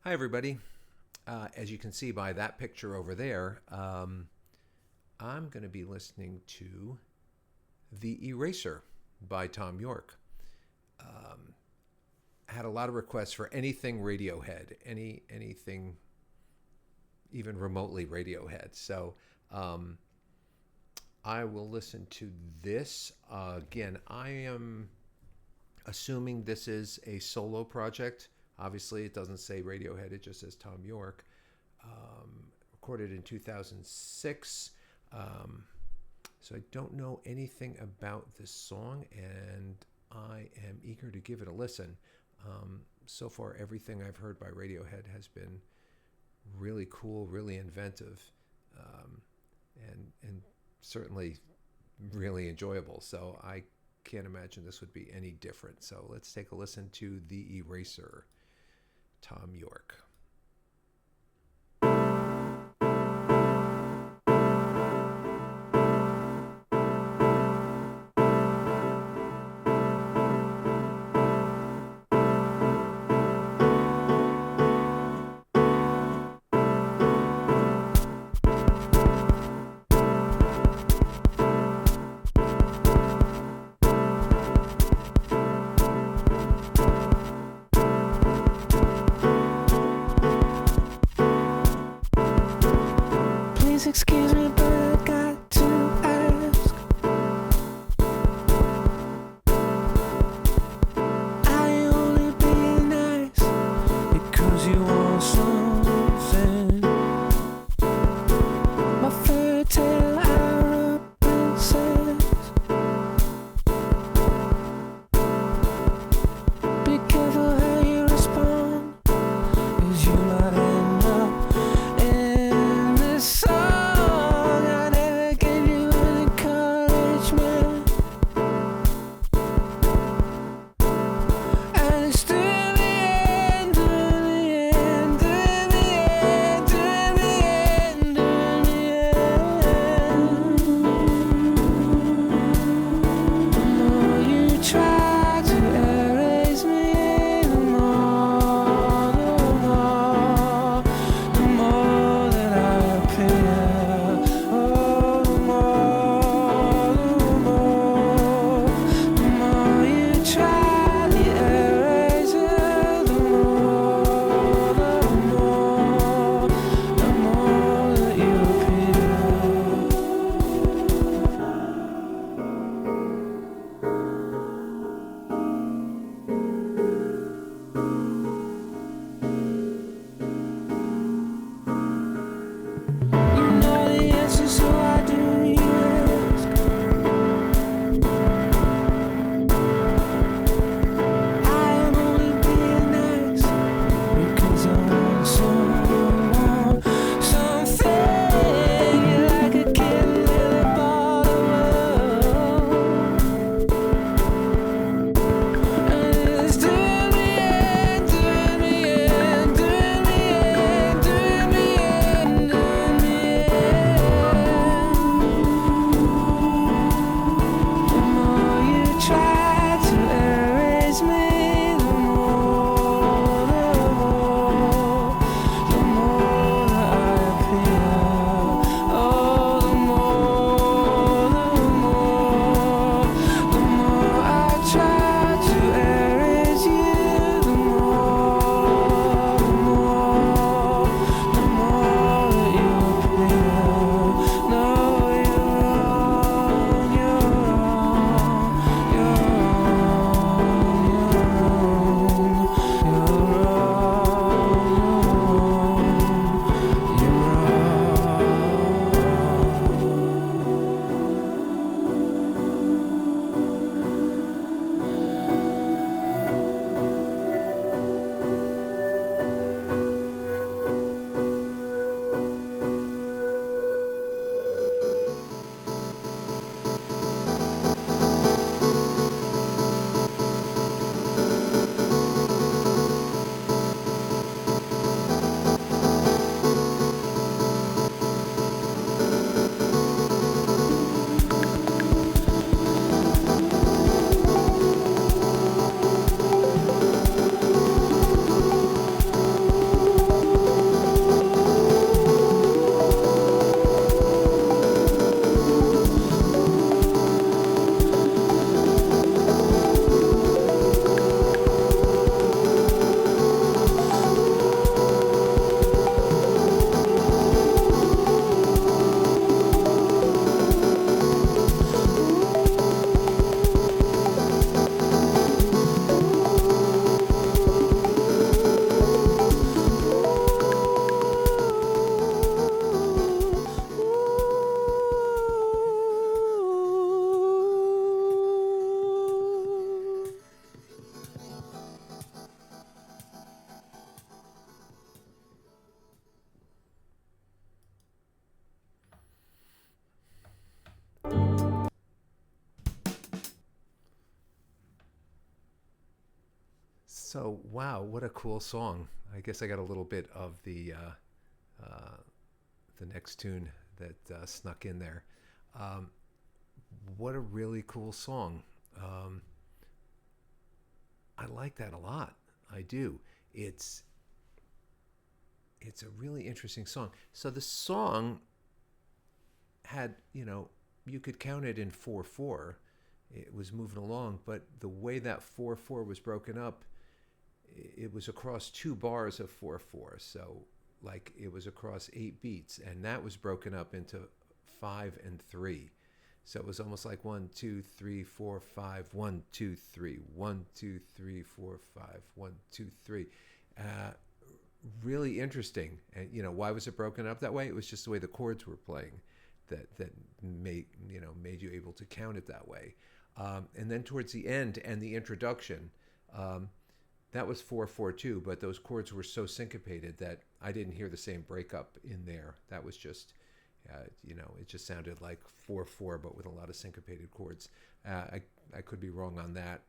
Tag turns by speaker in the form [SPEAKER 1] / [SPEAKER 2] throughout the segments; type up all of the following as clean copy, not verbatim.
[SPEAKER 1] Hi, everybody. As you can see by that picture over there, I'm going to be listening to The Eraser by Thom Yorke. Had a lot of requests for anything Radiohead, anything even remotely Radiohead. So I will listen to this. Again, I am assuming this is a solo project. Obviously, it doesn't say Radiohead, it just says Thom Yorke. Recorded in 2006. So I don't know anything about this song, and I am eager to give it a listen. So far, everything I've heard by Radiohead has been really cool, really inventive, and certainly really enjoyable. So I can't imagine this would be any different. So let's take a listen to The Eraser, Thom Yorke.
[SPEAKER 2] Excuse me, but I got to ask. I only be nice because you want something. My fairy tale Arab princess. Be careful how you respond, 'cause you might end up in this song.
[SPEAKER 1] So wow, what a cool song. I guess I got a little bit of uh, the next tune that snuck in there. Um, what a really cool song. Um, I like that a lot. I do. It's it's a really interesting song. So the song had, you could count it in 4/4. It was moving along, but the way that 4/4 was broken up, it was across two bars of 4/4. So like it was across 8 beats, and that was broken up into 5 and 3. So it was almost like 1, 2, 3, 4, 5, 1, 2, 3, 1, 2, 3, 4, 5, 1, 2, 3. Uh, Really interesting. And why was it broken up that way? It was just the way the chords were playing that made you able to count it that way. And then towards the end and the introduction, um, that was 4/4 too, but those chords were so syncopated that I didn't hear the same breakup in there. That was just, it just sounded like 4/4, but with a lot of syncopated chords. I could be wrong on that.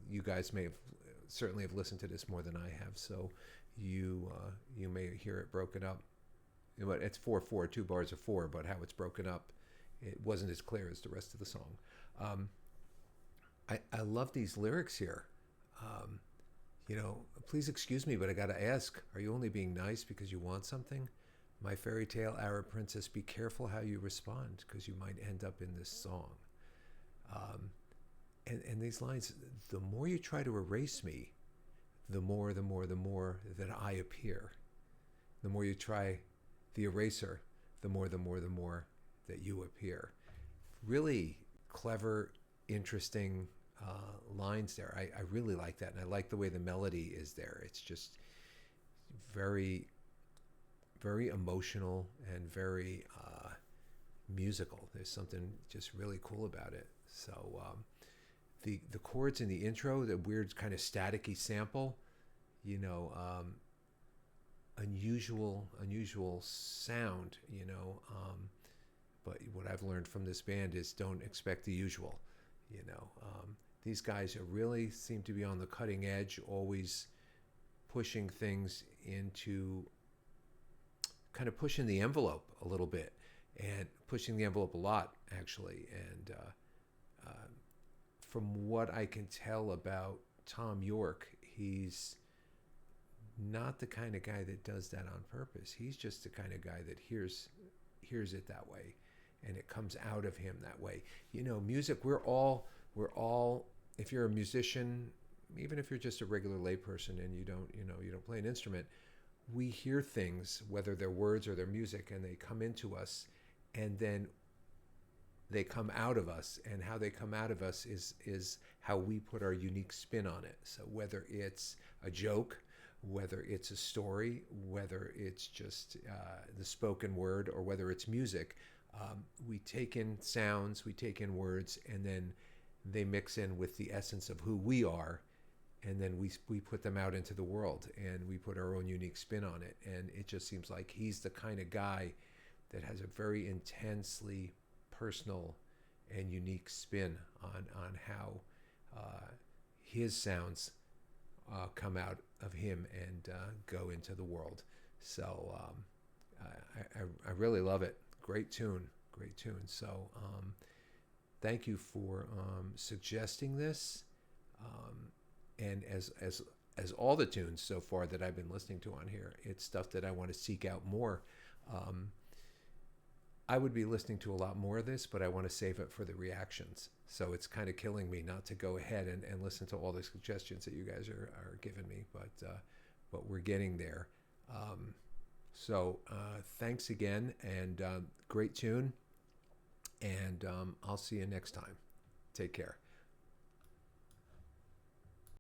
[SPEAKER 1] You guys may have certainly have listened to this more than I have, so you may hear it broken up. But it's 4/4, 2 bars of 4, but how it's broken up, it wasn't as clear as the rest of the song. Um, I love these lyrics here. Um, Please excuse me, but I got to ask, are you only being nice because you want something? My fairy tale Arab princess, be careful how you respond because you might end up in this song. Um, and these lines, the more you try to erase me, the more that I appear. The more you try the eraser, the more that you appear. Really clever, interesting lines there. I really like that, and I like the way the melody is there. It's just very, very emotional and very musical. There's something just really cool about it. So the chords in the intro, the weird kind of staticky sample, unusual sound, but what I've learned from this band is don't expect the usual. These guys are really seem to be on the cutting edge, always pushing things into kind of pushing the envelope a little bit, and pushing the envelope a lot actually. And from what I can tell about Thom Yorke, he's not the kind of guy that does that on purpose. He's just the kind of guy that hears it that way, and it comes out of him that way. Music. We're all. If you're a musician, even if you're just a regular layperson and you don't play an instrument, we hear things, whether they're words or they're music, and they come into us, and then they come out of us, and how they come out of us is how we put our unique spin on it. So whether it's a joke, whether it's a story, whether it's just the spoken word, or whether it's music, we take in sounds, we take in words, and then they mix in with the essence of who we are, and then we put them out into the world, and we put our own unique spin on it. And it just seems like he's the kind of guy that has a very intensely personal and unique spin on how his sounds come out of him and go into the world. So I really love it. Great tune. So thank you for suggesting this. And as all the tunes so far that I've been listening to on here, it's stuff that I want to seek out more. I would be listening to a lot more of this, but I want to save it for the reactions. So it's kind of killing me not to go ahead and listen to all the suggestions that you guys are giving me, but we're getting there. So thanks again, and great tune, and I'll see you next time. Take care.